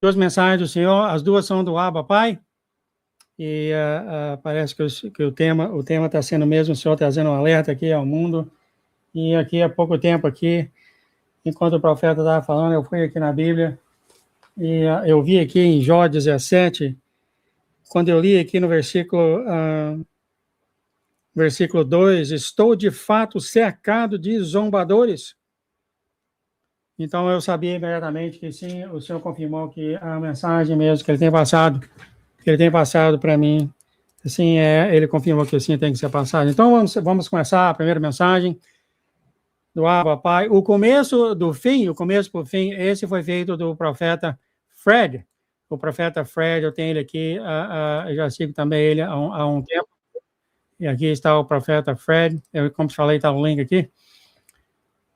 Duas mensagens do Senhor, as duas são do Abba Pai, e parece que o tema está sendo mesmo, o Senhor trazendo um alerta aqui ao mundo, e aqui há pouco tempo aqui, enquanto o profeta estava falando, eu fui aqui na Bíblia, e eu vi aqui em Jó 17, quando eu li aqui no versículo 2, estou de fato cercado de zombadores. Então eu sabia imediatamente que sim, o Senhor confirmou que a mensagem mesmo que ele tem passado para mim, assim, ele confirmou que assim tem que ser passado. Então vamos começar a primeira mensagem do Abba Pai. O começo por fim, esse foi feito do profeta Fred. O profeta Fred, eu tenho ele aqui, eu já sigo também ele há um tempo. E aqui está o profeta Fred, como te falei, está o link aqui.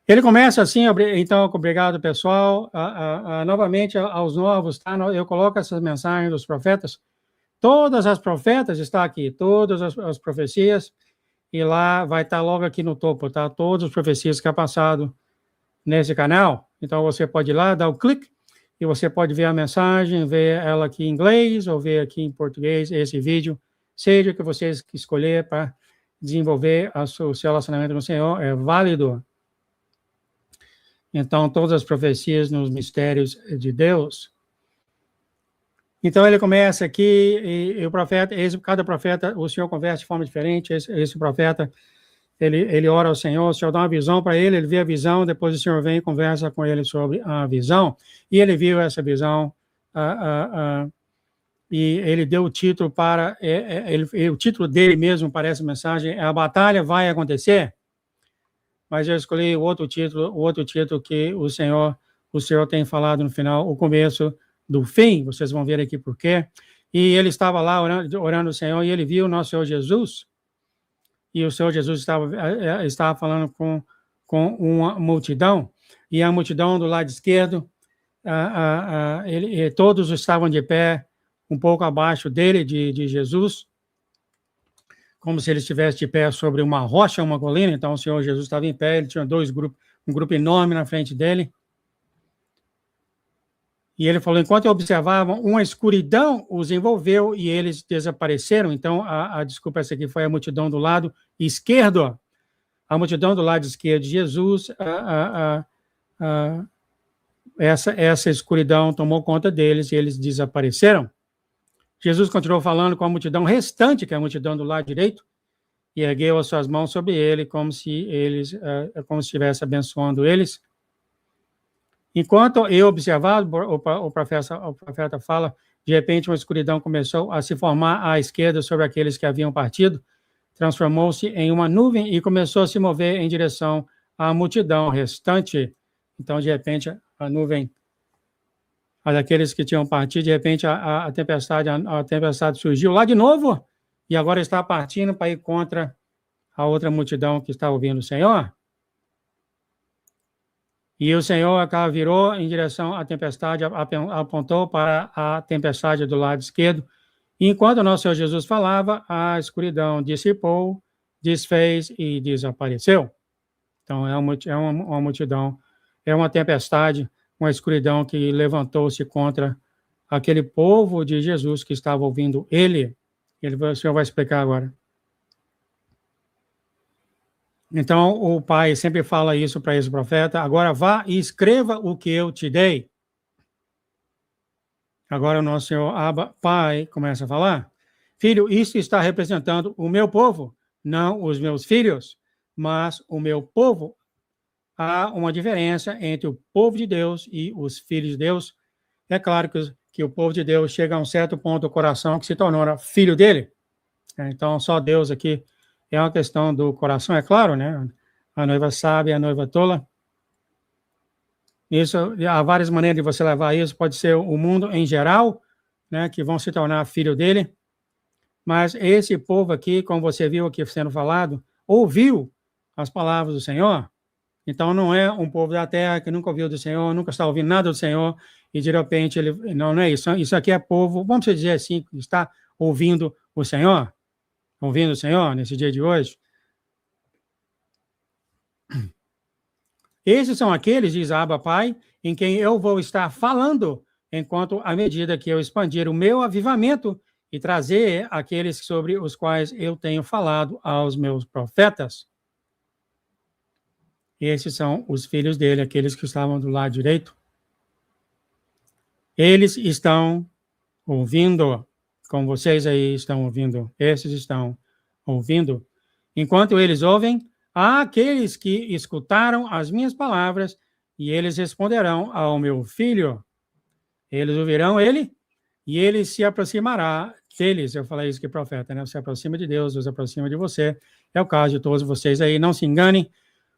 Ele começa assim, então, obrigado, pessoal. Novamente, aos novos, tá? Eu coloco essas mensagens dos profetas. Todas as profetas estão aqui, todas as profecias, e lá vai estar logo aqui no topo, tá? Todas as profecias que é passado nesse canal. Então, você pode ir lá, dar o clique, e você pode ver a mensagem, ver ela aqui em inglês, ou ver aqui em português, esse vídeo, seja o que vocês escolher para desenvolver o seu relacionamento com o Senhor, é válido. Então, todas as profecias nos mistérios de Deus. Então, ele começa aqui, e o profeta, cada profeta, o Senhor conversa de forma diferente. Esse profeta, ele ora ao Senhor, o Senhor dá uma visão para ele vê a visão, depois o Senhor vem e conversa com ele sobre a visão. E ele viu essa visão, e ele deu o título para, o título dele mesmo para essa mensagem é A Batalha Vai Acontecer. Mas eu escolhi o outro título que o Senhor tem falado no final, o começo do fim. Vocês vão ver aqui por quê. E ele estava lá orando ao Senhor, e ele viu o nosso Senhor Jesus, e o Senhor Jesus estava falando com uma multidão, e a multidão do lado esquerdo, todos estavam de pé, um pouco abaixo dele, de Jesus, como se ele estivesse de pé sobre uma rocha, uma colina. Então o Senhor Jesus estava em pé, ele tinha um grupo enorme na frente dele. E ele falou, enquanto observavam, uma escuridão os envolveu e eles desapareceram. Então, desculpa, essa aqui foi a multidão do lado esquerdo. A multidão do lado esquerdo de Jesus, essa escuridão tomou conta deles e eles desapareceram. Jesus continuou falando com a multidão restante, que é a multidão do lado direito, e ergueu as suas mãos sobre ele, como se estivesse abençoando eles. Enquanto eu observava, o profeta fala, de repente uma escuridão começou a se formar à esquerda sobre aqueles que haviam partido, transformou-se em uma nuvem e começou a se mover em direção à multidão restante. Então, de repente, a nuvem, daqueles que tinham partido, de repente a tempestade surgiu lá de novo, e agora está partindo para ir contra a outra multidão que está ouvindo o Senhor. E o Senhor virou em direção à tempestade, apontou para a tempestade do lado esquerdo. E enquanto o nosso Senhor Jesus falava, a escuridão dissipou, desfez e desapareceu. Então, é uma multidão, é uma tempestade, uma escuridão que levantou-se contra aquele povo de Jesus que estava ouvindo ele. O Senhor vai explicar agora. Então, o pai sempre fala isso para esse profeta, agora vá e escreva o que eu te dei. Agora o nosso Senhor Abba, pai, começa a falar, filho, isso está representando o meu povo, não os meus filhos, mas o meu povo. Há uma diferença entre o povo de Deus e os filhos de Deus. É claro que o povo de Deus chega a um certo ponto do coração que se tornou filho dele. Então, só Deus aqui é uma questão do coração, é claro, né? A noiva sábia, a noiva tola. Isso, há várias maneiras de você levar isso. Pode ser o mundo em geral, né? Que vão se tornar filho dele. Mas esse povo aqui, como você viu aqui sendo falado, ouviu as palavras do Senhor. Então, não é um povo da terra que nunca ouviu do Senhor, nunca está ouvindo nada do Senhor, e de repente ele... Não é isso. Isso aqui é povo, vamos dizer assim, que está ouvindo o Senhor. Ouvindo o Senhor nesse dia de hoje. Esses são aqueles, diz Abba Pai, em quem eu vou estar falando enquanto à medida que eu expandir o meu avivamento e trazer aqueles sobre os quais eu tenho falado aos meus profetas. Esses são os filhos dele, aqueles que estavam do lado direito. Eles estão ouvindo, como vocês aí estão ouvindo, esses estão ouvindo. Enquanto eles ouvem, há aqueles que escutaram as minhas palavras e eles responderão ao meu filho. Eles ouvirão ele e ele se aproximará deles. Eu falei isso que profeta, né? Se aproxima de Deus, Deus se aproxima de você. É o caso de todos vocês aí. Não se enganem.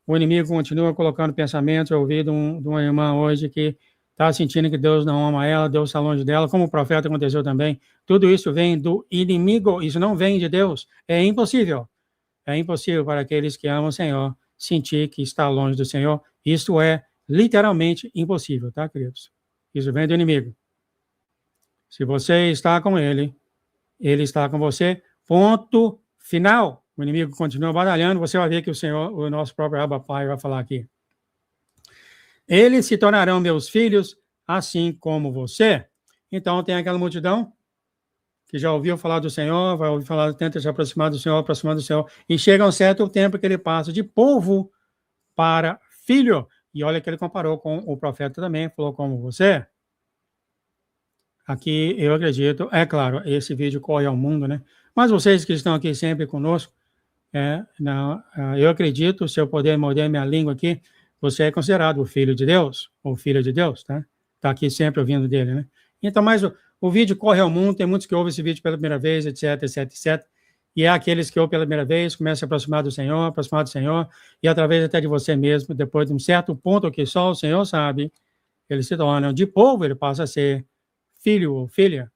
O inimigo continua colocando pensamentos. Eu ouvi de uma irmã hoje que está sentindo que Deus não ama ela, Deus está longe dela, como o profeta aconteceu também. Tudo isso vem do inimigo, isso não vem de Deus. É impossível. É impossível para aqueles que amam o Senhor sentir que está longe do Senhor. Isso é literalmente impossível, tá, queridos? Isso vem do inimigo. Se você está com ele, ele está com você. Ponto final. O inimigo continua batalhando. Você vai ver que o Senhor, o nosso próprio Abba Pai, vai falar aqui. Eles se tornarão meus filhos, assim como você. Então, tem aquela multidão que já ouviu falar do Senhor, vai ouvir falar, tenta se aproximar do Senhor, e chega um certo tempo que ele passa de povo para filho. E olha que ele comparou com o profeta também, falou como você. Aqui, eu acredito, é claro, esse vídeo corre ao mundo, né? Mas vocês que estão aqui sempre conosco, eu acredito, se eu puder morder minha língua aqui, você é considerado o filho de Deus, ou filha de Deus, tá? Está aqui sempre ouvindo dele, né? Então, mas o vídeo corre ao mundo, tem muitos que ouvem esse vídeo pela primeira vez, etc, etc, etc. E é aqueles que ouvem pela primeira vez, começam a se aproximar do Senhor, e através até de você mesmo, depois de um certo ponto que só o Senhor sabe, eles se tornam de povo, ele passa a ser filho ou filha.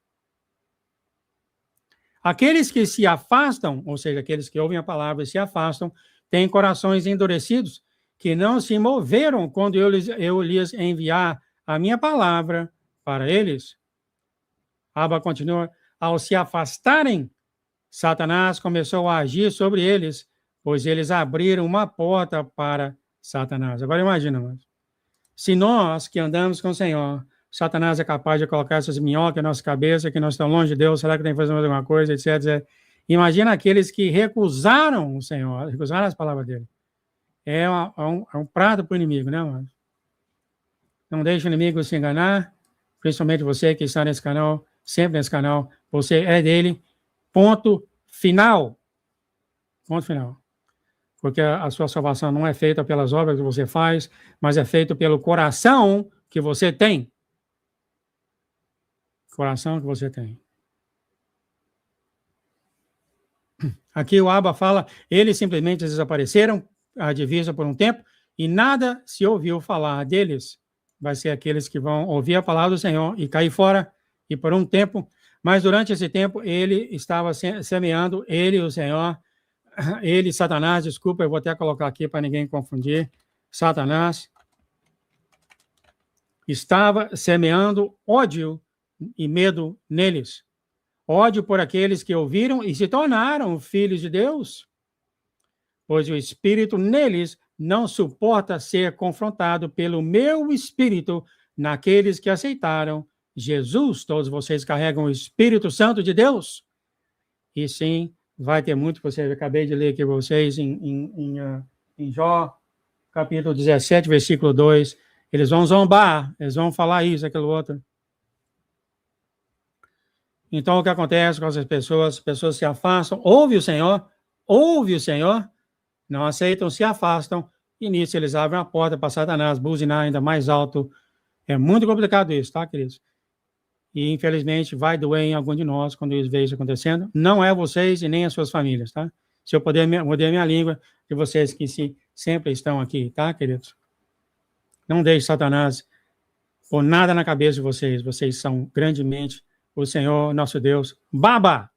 Aqueles que se afastam, ou seja, aqueles que ouvem a palavra e se afastam, têm corações endurecidos, que não se moveram quando eu lhes enviar a minha palavra para eles. Abba continua, ao se afastarem, Satanás começou a agir sobre eles, pois eles abriram uma porta para Satanás. Agora imagina, se nós que andamos com o Senhor, Satanás é capaz de colocar essas minhocas na nossa cabeça, que nós estamos longe de Deus, será que tem que fazer mais alguma coisa, etc, etc. Imagina aqueles que recusaram o Senhor, recusaram as palavras dele. É um prato para o inimigo, né, mano? Não deixe o inimigo se enganar, principalmente você que está nesse canal, sempre nesse canal, você é dele, ponto final. Ponto final. Porque a sua salvação não é feita pelas obras que você faz, mas é feita pelo coração que você tem. Coração que você tem. Aqui o Abba fala, eles simplesmente desapareceram a divisa por um tempo e nada se ouviu falar deles. Vai ser aqueles que vão ouvir a palavra do Senhor e cair fora, e por um tempo, mas durante esse tempo ele estava semeando, ele, o Senhor, ele, Satanás, desculpa, eu vou até colocar aqui para ninguém confundir, Satanás estava semeando ódio e medo neles. Ódio por aqueles que ouviram e se tornaram filhos de Deus, pois o Espírito neles não suporta ser confrontado pelo meu Espírito naqueles que aceitaram Jesus. Todos vocês carregam o Espírito Santo de Deus? E sim, vai ter muito, eu acabei de ler aqui para vocês em Jó, capítulo 17, versículo 2, eles vão zombar, eles vão falar isso, aquilo outro. Então, o que acontece com essas pessoas? As pessoas se afastam, ouve o Senhor, não aceitam, se afastam, e nisso eles abrem a porta para Satanás buzinar ainda mais alto. É muito complicado isso, tá, queridos? E, infelizmente, vai doer em algum de nós quando eles veem isso acontecendo. Não é vocês e nem as suas famílias, tá? Se eu puder mudar minha língua, de vocês que sempre estão aqui, tá, queridos? Não deixe Satanás pôr nada na cabeça de vocês. Vocês são grandemente o Senhor, nosso Deus, baba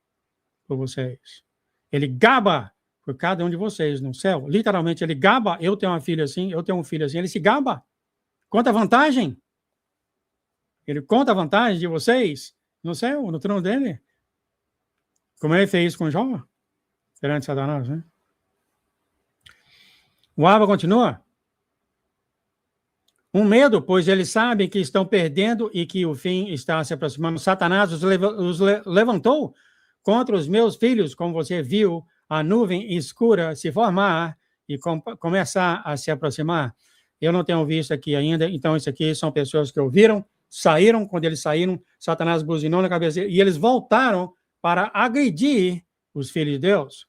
por vocês. Ele gaba por cada um de vocês no céu. Literalmente, ele gaba. Eu tenho uma filha assim, eu tenho um filho assim. Ele se gaba. Conta vantagem. Ele conta a vantagem de vocês no céu, no trono dele. Como ele fez com Jó, perante Satanás, né? O Abba continua. Um medo, pois eles sabem que estão perdendo e que o fim está se aproximando. Satanás os levantou contra os meus filhos, como você viu a nuvem escura se formar e começar a se aproximar. Eu não tenho visto aqui ainda, então isso aqui são pessoas que ouviram, saíram, quando eles saíram, Satanás buzinou na cabeça e eles voltaram para agredir os filhos de Deus.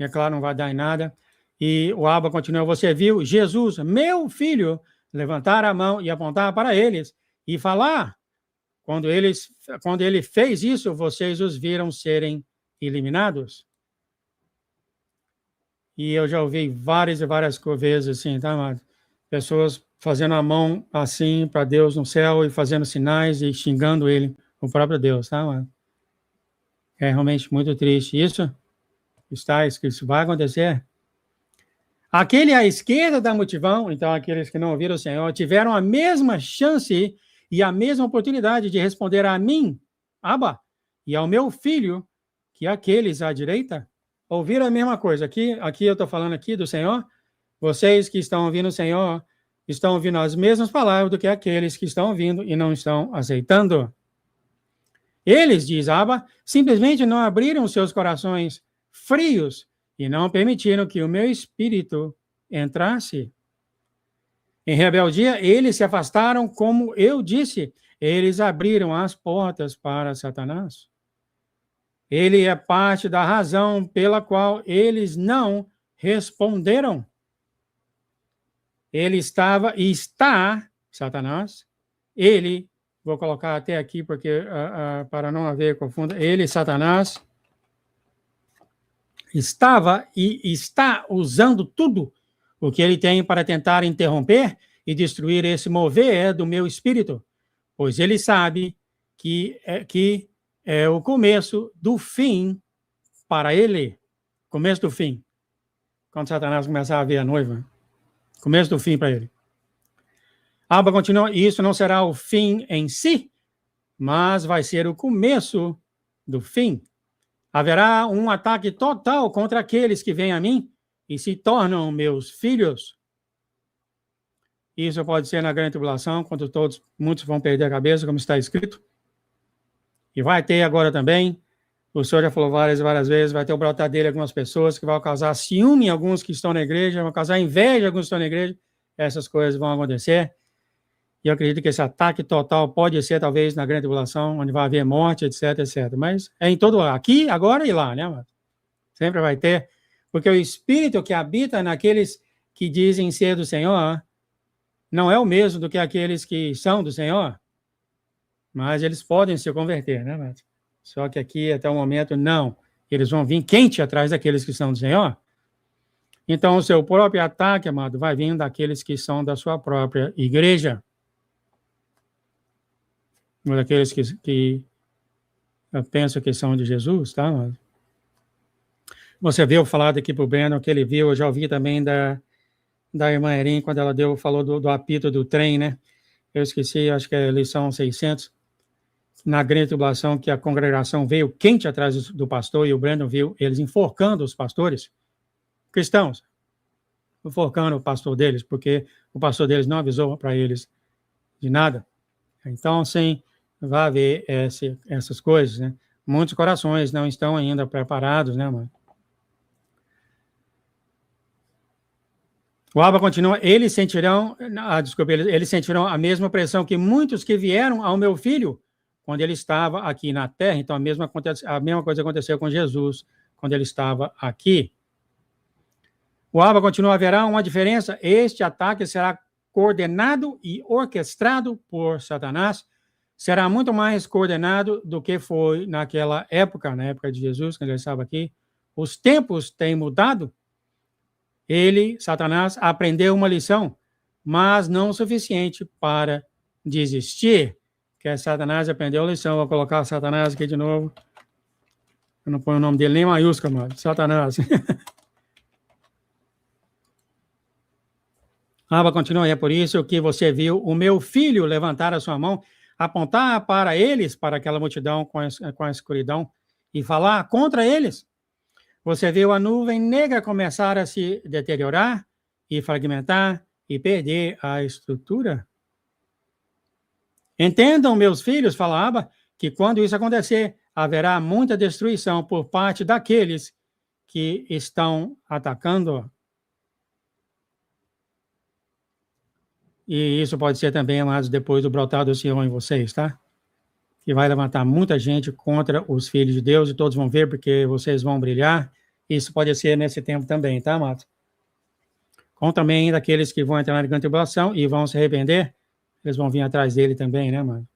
E é claro, não vai dar em nada. E o Abba continua, você viu Jesus, meu filho, levantar a mão e apontar para eles e falar. Quando ele fez isso, vocês os viram serem eliminados. E eu já ouvi várias e várias vezes assim, tá, amado? Pessoas fazendo a mão assim para Deus no céu e fazendo sinais e xingando ele, o próprio Deus, tá, amado? É realmente muito triste. Isso vai acontecer. Aquele à esquerda da multidão, então aqueles que não ouviram o Senhor, tiveram a mesma chance e a mesma oportunidade de responder a mim, Abba, e ao meu filho, que aqueles à direita, ouviram a mesma coisa. Aqui eu estou falando aqui do Senhor, vocês que estão ouvindo o Senhor, estão ouvindo as mesmas palavras do que aqueles que estão ouvindo e não estão aceitando. Eles, diz Abba, simplesmente não abriram seus corações frios e não permitiram que o meu espírito entrasse. Em rebeldia, eles se afastaram, como eu disse, eles abriram as portas para Satanás. Ele é parte da razão pela qual eles não responderam. Ele estava e está, Satanás, ele, vou colocar até aqui porque para não haver confusão, ele, Satanás, estava e está usando tudo o que ele tem para tentar interromper e destruir esse mover do meu espírito, pois ele sabe que é o começo do fim para ele. Começo do fim. Quando Satanás começar a ver a noiva, começo do fim para ele. Abba continua, isso não será o fim em si, mas vai ser o começo do fim. Haverá um ataque total contra aqueles que vêm a mim e se tornam meus filhos. Isso pode ser na grande tribulação, quando muitos vão perder a cabeça, como está escrito. E vai ter agora também, o Senhor já falou várias e várias vezes, vai ter o brotar dele algumas pessoas que vão causar ciúme em alguns que estão na igreja, vão causar inveja em alguns que estão na igreja. Essas coisas vão acontecer. E eu acredito que esse ataque total pode ser, talvez, na grande tribulação, onde vai haver morte, etc, etc. Mas é em todo aqui, agora e lá, né, mano? Sempre vai ter. Porque o Espírito que habita naqueles que dizem ser do Senhor não é o mesmo do que aqueles que são do Senhor. Mas eles podem se converter, né, mano? Só que aqui, até o momento, não. Eles vão vir quente atrás daqueles que são do Senhor. Então, o seu próprio ataque, amado, vai vir daqueles que são da sua própria igreja. Ou daqueles que pensam que são de Jesus, tá, amado? Você viu falar aqui para o Breno, que ele viu, eu já ouvi também da irmã Erin, quando ela falou do apito do trem, né? Eu esqueci, acho que é a lição 600, na grande tribulação, que a congregação veio quente atrás do pastor, e o Brandon viu eles enforcando os pastores cristãos, enforcando o pastor deles, porque o pastor deles não avisou para eles de nada. Então, sim, vai haver essas coisas, né? Muitos corações não estão ainda preparados, né, mano? O Abba continua, eles sentirão a mesma pressão que muitos que vieram ao meu filho quando ele estava aqui na terra. Então, a mesma coisa aconteceu com Jesus quando ele estava aqui. O Abba continua, haverá uma diferença. Este ataque será coordenado e orquestrado por Satanás. Será muito mais coordenado do que foi naquela época, na época de Jesus, quando ele estava aqui. Os tempos têm mudado. Satanás, aprendeu uma lição, mas não o suficiente para desistir. Que Satanás aprendeu a lição. Vou colocar Satanás aqui de novo. Eu não ponho o nome dele nem maiúsculo, mano. Satanás. Abba continua, é por isso que você viu o meu filho levantar a sua mão, apontar para eles, para aquela multidão com a escuridão, e falar contra eles. Você viu a nuvem negra começar a se deteriorar e fragmentar e perder a estrutura? Entendam, meus filhos, fala Abba, que quando isso acontecer, haverá muita destruição por parte daqueles que estão atacando. E isso pode ser também, amados, depois do brotar do Senhor em vocês, tá? Que vai levantar muita gente contra os filhos de Deus, e todos vão ver porque vocês vão brilhar. Isso pode ser nesse tempo também, tá, amados? Como também daqueles que vão entrar na grande tribulação e vão se arrepender, eles vão vir atrás dele também, né, mano?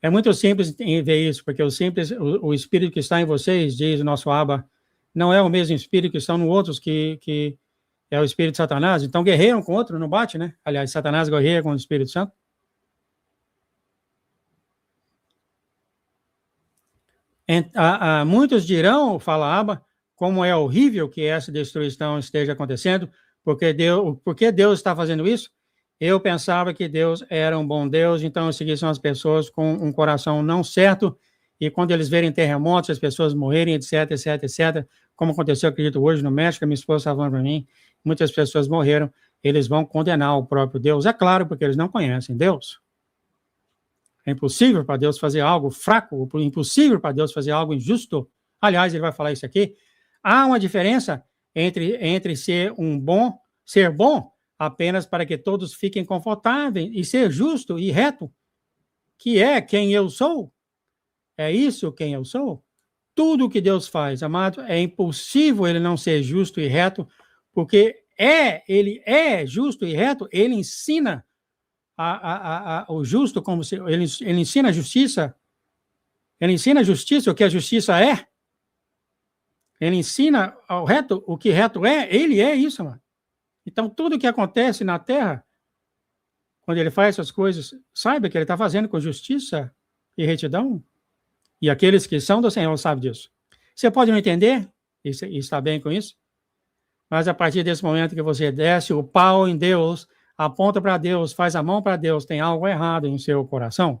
É muito simples ver isso, porque o Espírito que está em vocês, diz o nosso Abba, não é o mesmo Espírito que estão no outros, que é o Espírito de Satanás. Então, guerreiam com o outro, não bate, né? Aliás, Satanás guerreia com o Espírito Santo. Muitos dirão, fala Abba, como é horrível que essa destruição esteja acontecendo, porque Deus está fazendo isso? Eu pensava que Deus era um bom Deus, então eu segui as pessoas com um coração não certo, e quando eles verem terremotos, as pessoas morrerem, etc, etc, etc, como aconteceu, acredito, hoje no México, a minha esposa estava falando para mim, muitas pessoas morreram, eles vão condenar o próprio Deus, é claro, porque eles não conhecem Deus. É impossível para Deus fazer algo fraco, impossível para Deus fazer algo injusto. Aliás, ele vai falar isso aqui. Há uma diferença entre ser bom apenas para que todos fiquem confortáveis, e ser justo e reto, que é quem eu sou. É isso quem eu sou. Tudo que Deus faz, amado, é impossível ele não ser justo e reto, porque ele é justo e reto, ele ensina o justo, como se ele ensina a justiça, o que a justiça é, ele ensina ao reto o que reto é, ele é isso, mano. Então, tudo que acontece na terra, quando ele faz essas coisas, saiba que ele está fazendo com justiça e retidão, e aqueles que são do Senhor sabem disso. Você pode não entender, e está bem com isso, mas a partir desse momento que você desce o pau em Deus, aponta para Deus, faz a mão para Deus, tem algo errado em seu coração,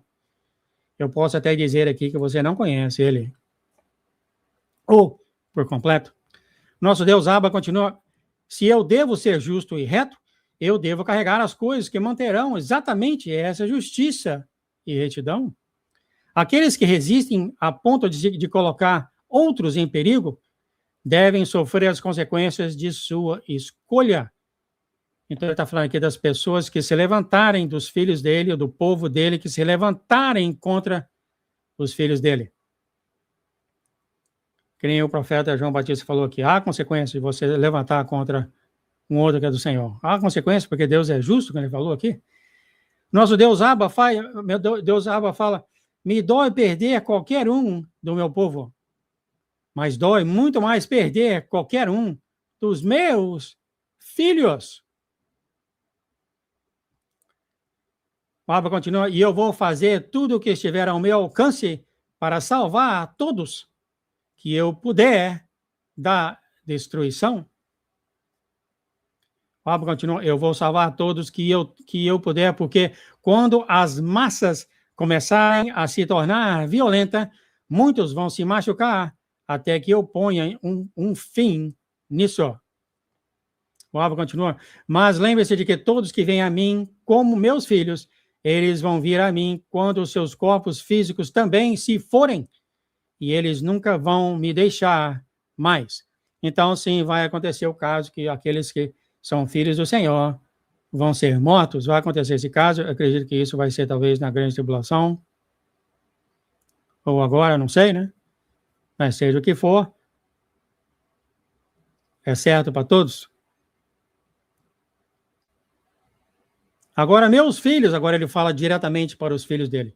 eu posso até dizer aqui que você não conhece ele. Ou, por completo, nosso Deus Abba continua, se eu devo ser justo e reto, eu devo carregar as coisas que manterão exatamente essa justiça e retidão. Aqueles que resistem a ponto de colocar outros em perigo, devem sofrer as consequências de sua escolha. Então, ele está falando aqui das pessoas que se levantarem, dos filhos dele, ou do povo dele, que se levantarem contra os filhos dele. Que nem o profeta João Batista falou aqui, há consequências de você levantar contra um outro que é do Senhor. Há consequências, porque Deus é justo, como ele falou aqui. Nosso Deus Abba fala, me dói perder qualquer um do meu povo, mas dói muito mais perder qualquer um dos meus filhos. O Abba continua, e eu vou fazer tudo o que estiver ao meu alcance para salvar a todos que eu puder da destruição. O Abba continua, eu vou salvar a todos que eu puder, porque quando as massas começarem a se tornar violentas, muitos vão se machucar até que eu ponha um fim nisso. O Abba continua, mas lembre-se de que todos que vêm a mim como meus filhos, eles vão vir a mim quando os seus corpos físicos também se forem, e eles nunca vão me deixar mais. Então, sim, vai acontecer o caso que aqueles que são filhos do Senhor vão ser mortos. Vai acontecer esse caso, eu acredito que isso vai ser talvez na grande tribulação, ou agora, não sei, né? Mas seja o que for, é certo para todos. Agora, meus filhos, agora ele fala diretamente para os filhos dele.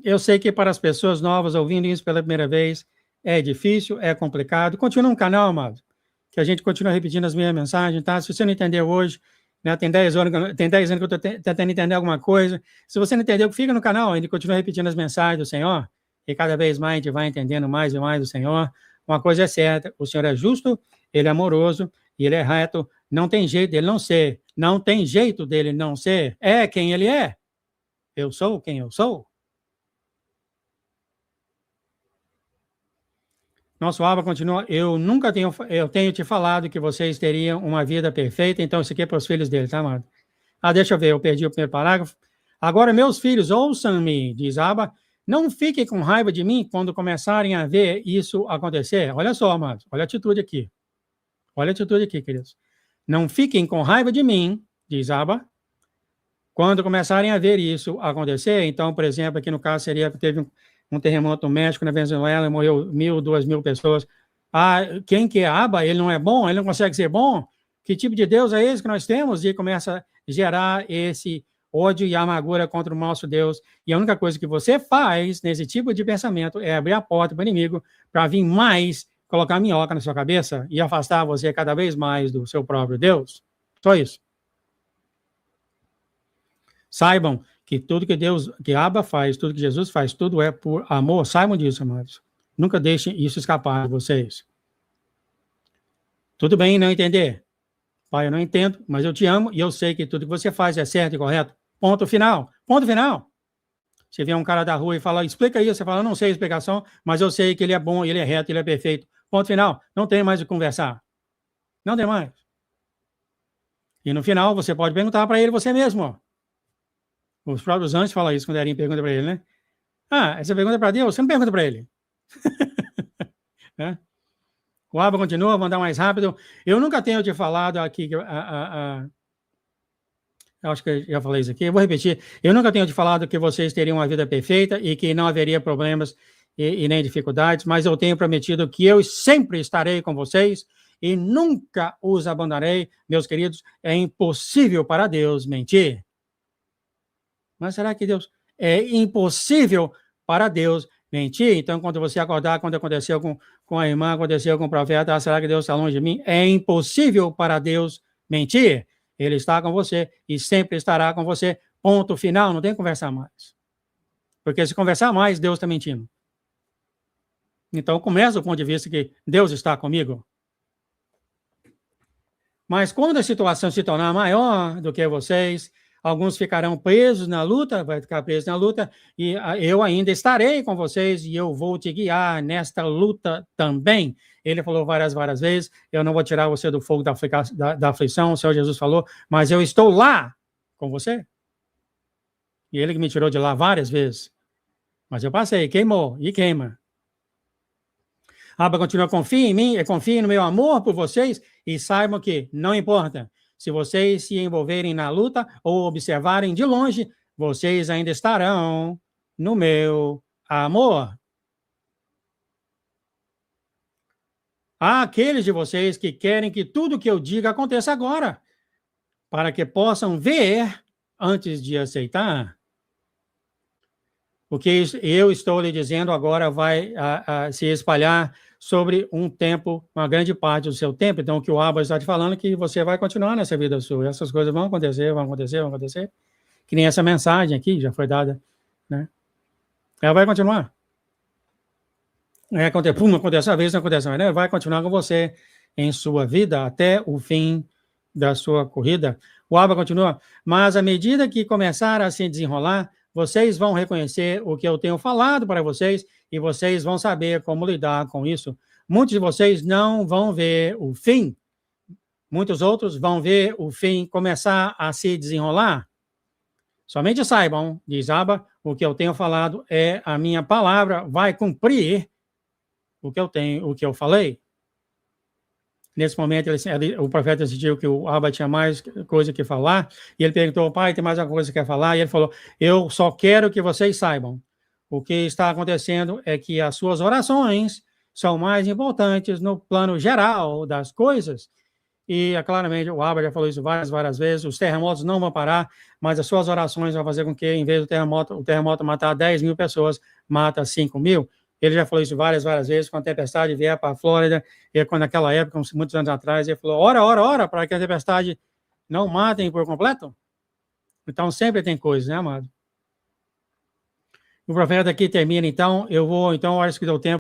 Eu sei que para as pessoas novas ouvindo isso pela primeira vez, é difícil, é complicado. Continua no canal, amado, que a gente continua repetindo as minhas mensagens, tá? Se você não entendeu hoje, né, tem 10 anos que eu estou tentando entender alguma coisa. Se você não entendeu, fica no canal, a gente continua repetindo as mensagens do Senhor, e cada vez mais a gente vai entendendo mais e mais do Senhor. Uma coisa é certa, o Senhor é justo, ele é amoroso, e ele é reto, não tem jeito dele não ser, não tem jeito dele não ser, é quem ele é. Eu sou quem eu sou. Nosso Abba continua, eu tenho te falado que vocês teriam uma vida perfeita, então isso aqui é para os filhos dele, tá, amado? Deixa eu ver, eu perdi o primeiro parágrafo. Agora, meus filhos, ouçam-me, diz Abba, não fiquem com raiva de mim quando começarem a ver isso acontecer. Olha só, amados, olha a atitude aqui. Olha a atitude aqui, queridos. Não fiquem com raiva de mim, diz Abba, quando começarem a ver isso acontecer. Então, por exemplo, aqui no caso teve um terremoto no México, na Venezuela, morreu 1.000, 2.000 pessoas. Quem que é Abba? Ele não é bom? Ele não consegue ser bom? Que tipo de Deus é esse que nós temos? E começa a gerar esse ódio e amargura contra o nosso Deus. E a única coisa que você faz nesse tipo de pensamento é abrir a porta para o inimigo para vir mais, colocar minhoca na sua cabeça e afastar você cada vez mais do seu próprio Deus. Só isso. Saibam que tudo que Abba faz, tudo que Jesus faz, tudo é por amor. Saibam disso, amados. Nunca deixem isso escapar de vocês. Tudo bem não entender? Pai, eu não entendo, mas eu te amo e eu sei que tudo que você faz é certo e correto. Ponto final. Ponto final. Você vê um cara da rua e fala, explica isso. Você fala, eu não sei a explicação, mas eu sei que ele é bom, ele é reto, ele é perfeito. Ponto final. Não tem mais o que conversar. Não tem mais. E no final, você pode perguntar para ele você mesmo, ó. Os próprios anjos falam isso quando Erim pergunta para ele, né? Essa pergunta é para Deus, você não pergunta para ele. Né? O Abba continua, vou andar mais rápido. Eu nunca tenho te falado aqui, eu acho que eu já falei isso aqui, eu vou repetir. Eu nunca tenho te falado que vocês teriam uma vida perfeita e que não haveria problemas e nem dificuldades, mas eu tenho prometido que eu sempre estarei com vocês e nunca os abandonarei. Meus queridos, é impossível para Deus mentir. Mas será que Deus... É impossível para Deus mentir? Então, quando você acordar, quando aconteceu com a irmã, aconteceu com o profeta, será que Deus está longe de mim? É impossível para Deus mentir. Ele está com você e sempre estará com você. Ponto final, não tem que conversar mais. Porque se conversar mais, Deus está mentindo. Então, começa do ponto de vista que Deus está comigo. Mas quando a situação se tornar maior do que vocês, alguns ficarão presos na luta, vai ficar preso na luta, e eu ainda estarei com vocês e eu vou te guiar nesta luta também. Ele falou várias vezes, eu não vou tirar você do fogo da aflição, o Senhor Jesus falou, mas eu estou lá com você. E ele que me tirou de lá várias vezes. Mas eu passei, queimou e queima. Abba continua, confiem em mim, confiem no meu amor por vocês e saibam que não importa. Se vocês se envolverem na luta ou observarem de longe, vocês ainda estarão no meu amor. Há aqueles de vocês que querem que tudo que eu diga aconteça agora, para que possam ver antes de aceitar. O que eu estou lhe dizendo agora vai se espalhar sobre um tempo, uma grande parte do seu tempo. Então, o que o Abba está te falando é que você vai continuar nessa vida sua. Essas coisas vão acontecer, vão acontecer, vão acontecer. Que nem essa mensagem aqui já foi dada, né? Ela vai continuar. Acontece uma vez, não acontece mais, né? Vai continuar com você em sua vida até o fim da sua corrida. O Abba continua, mas à medida que começar a se desenrolar, vocês vão reconhecer o que eu tenho falado para vocês e vocês vão saber como lidar com isso. Muitos de vocês não vão ver o fim. Muitos outros vão ver o fim começar a se desenrolar. Somente saibam, diz Abba, o que eu tenho falado é a minha palavra, vai cumprir o que eu falei. Nesse momento, o profeta decidiu que o Abba tinha mais coisa que falar, e ele perguntou, pai, tem mais alguma coisa que quer falar? E ele falou, eu só quero que vocês saibam. O que está acontecendo é que as suas orações são mais importantes no plano geral das coisas. E, claramente, o Abba já falou isso várias vezes, os terremotos não vão parar, mas as suas orações vão fazer com que, em vez do terremoto matar 10.000 pessoas, mata 5.000. Ele já falou isso várias vezes, quando a tempestade vier para a Flórida, e quando naquela época, muitos anos atrás, ele falou, ora, para que a tempestade não matem por completo. Então, sempre tem coisas, né, amado? O profeta aqui termina, então, acho que deu tempo.